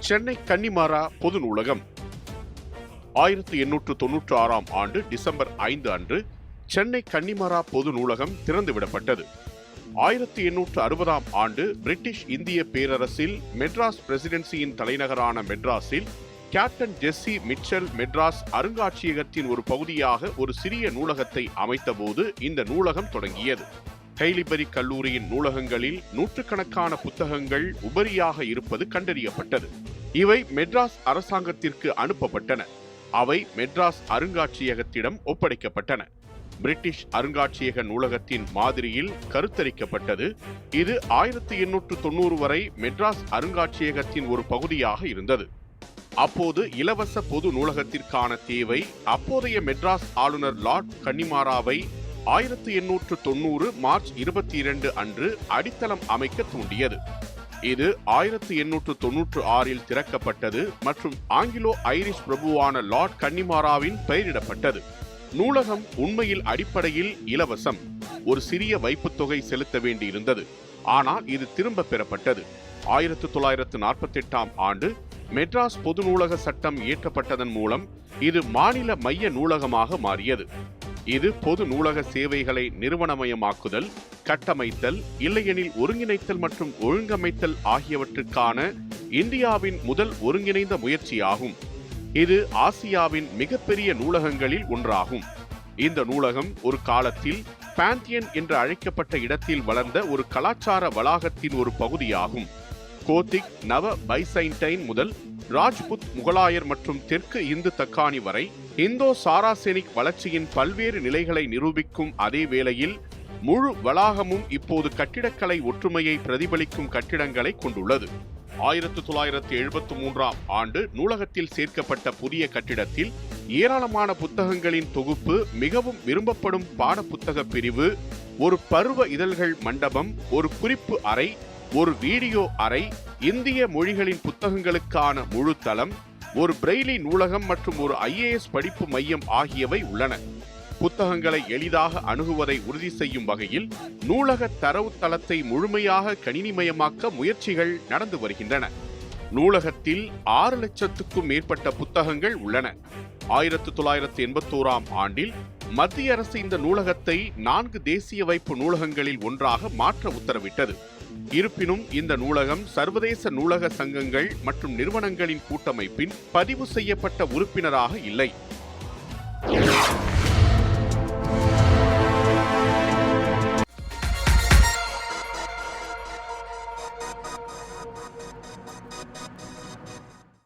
Chennai Connemara பொது நூலகம் 1896 ஆண்டு டிசம்பர் 5 அன்று சென்னை கன்னிமாரா பொது நூலகம் திறந்துவிடப்பட்டது. 1860 ஆண்டு பிரிட்டிஷ் இந்திய பேரரசில் மெட்ராஸ் பிரசிடென்சியின் தலைநகரான மெட்ராஸில் கேப்டன் ஜெஸ்ஸி மிச்சல் மெட்ராஸ் அருங்காட்சியகத்தின் ஒரு பகுதியாக ஒரு சிறிய நூலகத்தை அமைத்தபோது இந்த நூலகம் தொடங்கியது. ஹெய்லிபரி கல்லூரியின் நூலகங்களில் நூற்றுக்கணக்கான புத்தகங்கள் உபரியாக இருப்பது கண்டறியப்பட்டது. இவை மெட்ராஸ் அரசாங்கத்திற்கு அனுப்பப்பட்டன. அவை மெட்ராஸ் அருங்காட்சியகத்திடம் ஒப்படைக்கப்பட்டன. பிரிட்டிஷ் அருங்காட்சியக நூலகத்தின் மாதிரியில் கருத்தரிக்கப்பட்டது. இது 1890 வரை மெட்ராஸ் அருங்காட்சியகத்தின் ஒரு பகுதியாக இருந்தது. அப்போது இலவச பொது நூலகத்திற்கான தேவை அப்போதைய மெட்ராஸ் ஆளுநர் லார்ட் கன்னிமாராவை 1890 மார்ச் 22 அன்று அடித்தளம் அமைக்க தூண்டியது. இது 1896 திறக்கப்பட்டது மற்றும் ஆங்கிலோ ஐரிஷ் பிரபுவான லார்ட் கன்னிமாராவின் பெயரிடப்பட்டது. நூலகம் உண்மையில் அடிப்படையில் இலவசம். ஒரு சிறிய வைப்புத் தொகை செலுத்த வேண்டியிருந்தது. ஆனால் இது திரும்ப பெறப்பட்டது. 1948 ஆண்டு மெட்ராஸ் பொது நூலக சட்டம் இயற்றப்பட்டதன் மூலம் இது மாநில மைய நூலகமாக மாறியது. இது பொது நூலக சேவைகளை நிறுவனமயமாக்குதல், கட்டமைத்தல், இல்லையெனில் ஒருங்கிணைத்தல் மற்றும் ஒழுங்கமைத்தல் ஆகியவற்றுக்கான இந்தியாவின் முதல் ஒருங்கிணைந்த முயற்சியாகும். இது ஆசியாவின் மிகப்பெரிய நூலகங்களில் ஒன்றாகும். இந்த நூலகம் ஒரு காலத்தில் பாந்தியன் என்று அழைக்கப்பட்ட இடத்தில் வளர்ந்த ஒரு கலாச்சார வளாகத்தின் ஒரு பகுதியாகும். கோத்திக், நவ பைசைன்டைன் முதல் ராஜ்புத், முகலாயர் மற்றும் தெற்கு இந்து தக்காணி வரை இந்தோ சாராசெனிக் வளர்ச்சியின் பல்வேறு நிலைகளை நிரூபிக்கும் அதே வேளையில் முழு வளாகமும் இப்போது கட்டிடக்கலை ஒற்றுமையை பிரதிபலிக்கும் கட்டிடங்களை கொண்டுள்ளது. 1973 ஆண்டு நூலகத்தில் சேர்க்கப்பட்ட புதிய கட்டிடத்தில் ஏராளமான புத்தகங்களின் தொகுப்பு, மிகவும் விரும்பப்படும் பாட புத்தக பிரிவு, ஒரு பருவ இதழ்கள் மண்டபம், ஒரு குறிப்பு அறை, ஒரு வீடியோ அறை, இந்திய மொழிகளின் புத்தகங்களுக்கான முழு தளம், ஒரு பிரெய்லி நூலகம் மற்றும் ஒரு IAS படிப்பு மையம் ஆகியவை உள்ளன. புத்தகங்களை எளிதாக அணுகுவதை உறுதி செய்யும் வகையில் நூலக தரவுத்தளத்தை முழுமையாக கணினிமயமாக்க முயற்சிகள் நடந்து வருகின்றன. நூலகத்தில் 6 லட்சத்துக்கும் மேற்பட்ட புத்தகங்கள் உள்ளன. 1981 ஆண்டில் மத்திய அரசு இந்த நூலகத்தை 4 தேசிய வைப்பு நூலகங்களில் ஒன்றாக மாற்ற உத்தரவிட்டது. இருப்பினும் இந்த நூலகம் சர்வதேச நூலக சங்கங்கள் மற்றும் நிறுவனங்களின் கூட்டமைப்பின் பதிவு செய்யப்பட்ட உறுப்பினராக இல்லை.